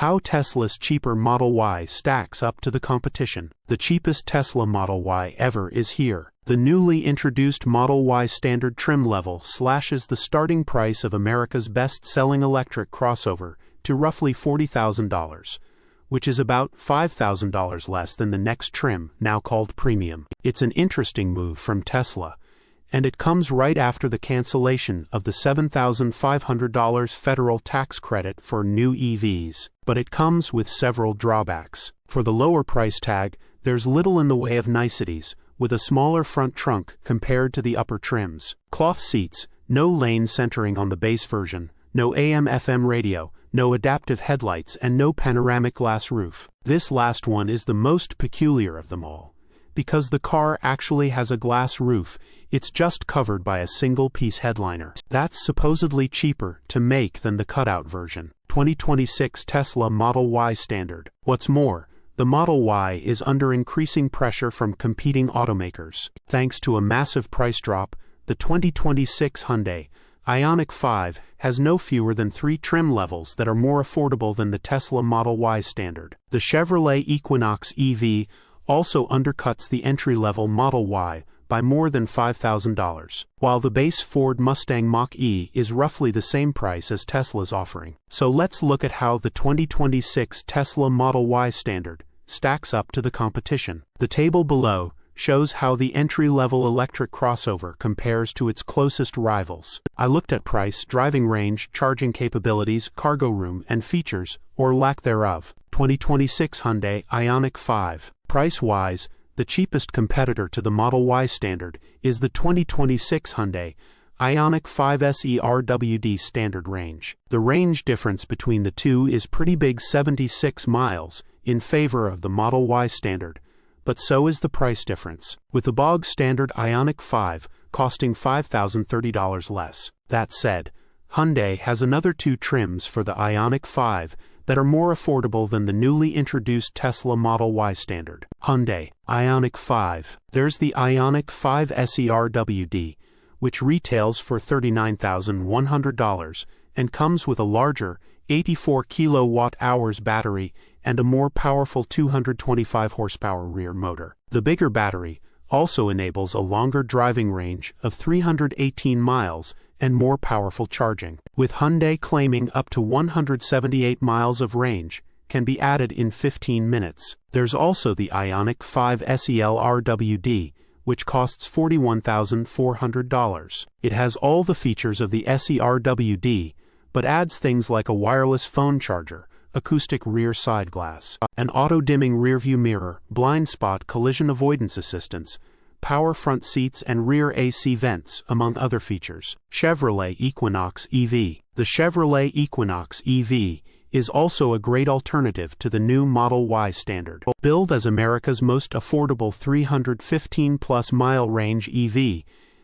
How Tesla's cheaper Model Y stacks up to the competition. The cheapest Tesla Model Y ever is here. The newly introduced Model Y standard trim level slashes the starting price of America's best-selling electric crossover to roughly $40,000, which is about $5,000 less than the next trim, now called Premium. It's an interesting move from Tesla, and it comes right after the cancellation of the $7,500 federal tax credit for new EVs. But it comes with several drawbacks. For the lower price tag, there's little in the way of niceties, with a smaller front trunk compared to the upper trims. Cloth seats, no lane centering on the base version, no AM/FM radio, no adaptive headlights, and no panoramic glass roof. This last one is the most peculiar of them all. Because the car actually has a glass roof, it's just covered by a single-piece headliner. That's supposedly cheaper to make than the cutout version. 2026 Tesla Model Y standard. What's more, the Model Y is under increasing pressure from competing automakers. Thanks to a massive price drop, the 2026 Hyundai Ioniq 5 has no fewer than 3 trim levels that are more affordable than the Tesla Model Y standard. The Chevrolet Equinox EV also undercuts the entry-level Model Y by more than $5,000, while the base Ford Mustang Mach-E is roughly the same price as Tesla's offering. So let's look at how the 2026 Tesla Model Y standard stacks up to the competition. The table below shows how the entry-level electric crossover compares to its closest rivals. I looked at price, driving range, charging capabilities, cargo room, and features, or lack thereof. 2026 Hyundai Ioniq 5. Price-wise, the cheapest competitor to the Model Y standard is the 2026 Hyundai Ioniq 5 SE-RWD standard range. The range difference between the two is pretty big, 76 miles, in favor of the Model Y standard, but so is the price difference, with the bog standard Ioniq 5 costing $5,030 less. That said, Hyundai has another 2 trims for the Ioniq 5 that are more affordable than the newly introduced Tesla Model Y standard. Hyundai Ioniq 5. There's the Ioniq 5 SE-RWD, which retails for $39,100 and comes with a larger 84 kilowatt-hours battery and a more powerful 225 horsepower rear motor. The bigger battery also enables a longer driving range of 318 miles and more powerful charging, with Hyundai claiming up to 178 miles of range can be added in 15 minutes. There's also the Ioniq 5 SEL-RWD, which costs $41,400. It has all the features of the SE-RWD, but adds things like a wireless phone charger, acoustic rear side glass, an auto-dimming rearview mirror, blind spot collision avoidance assistance, power front seats and rear AC vents, among other features. Chevrolet Equinox EV. The Chevrolet Equinox EV is also a great alternative to the new Model Y standard. Billed as America's most affordable 315-plus mile range EV,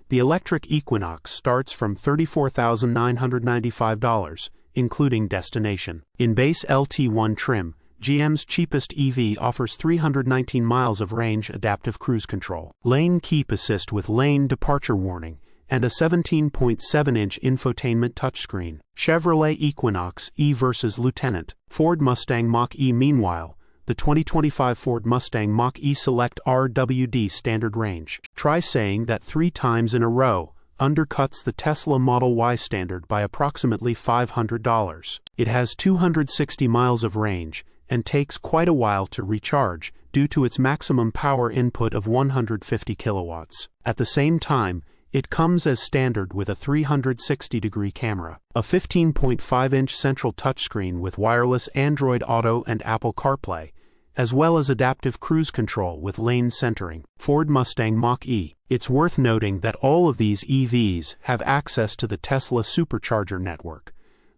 the electric Equinox starts from $34,995, including destination. In base LT1 trim, GM's cheapest EV offers 319 miles of range, adaptive cruise control, lane keep assist with lane departure warning, and a 17.7-inch infotainment touchscreen. Chevrolet Equinox E versus Lieutenant. Ford Mustang Mach-E. Meanwhile, the 2025 Ford Mustang Mach-E Select RWD standard range. Try saying that 3 times in a row undercuts the Tesla Model Y standard by approximately $500. It has 260 miles of range and takes quite a while to recharge due to its maximum power input of 150 kilowatts. At the same time, it comes as standard with a 360-degree camera, a 15.5-inch central touchscreen with wireless Android Auto and Apple CarPlay, as well as adaptive cruise control with lane centering. Ford Mustang Mach-E. It's worth noting that all of these EVs have access to the Tesla supercharger network,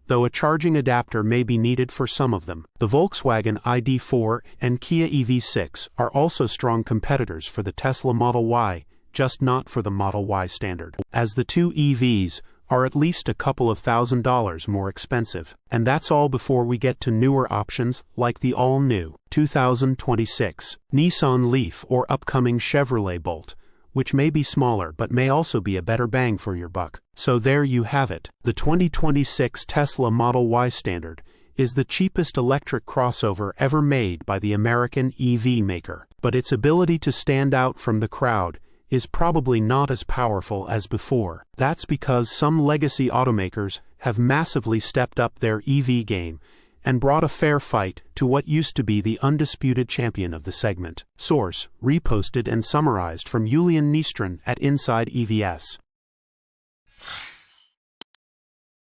though a charging adapter may be needed for some of them. The Volkswagen ID.4 and Kia EV6 are also strong competitors for the Tesla Model Y, just not for the Model Y standard, as the two EVs are at least a couple of $1,000s more expensive. And that's all before we get to newer options like the all-new 2026 Nissan Leaf or upcoming Chevrolet Bolt, which may be smaller but may also be a better bang for your buck. So there you have it. The 2026 Tesla Model Y standard is the cheapest electric crossover ever made by the American EV maker. But its ability to stand out from the crowd is probably not as powerful as before. That's because some legacy automakers have massively stepped up their EV game and brought a fair fight to what used to be the undisputed champion of the segment. Source: reposted and summarized from Iulian Dnistran at insideevs.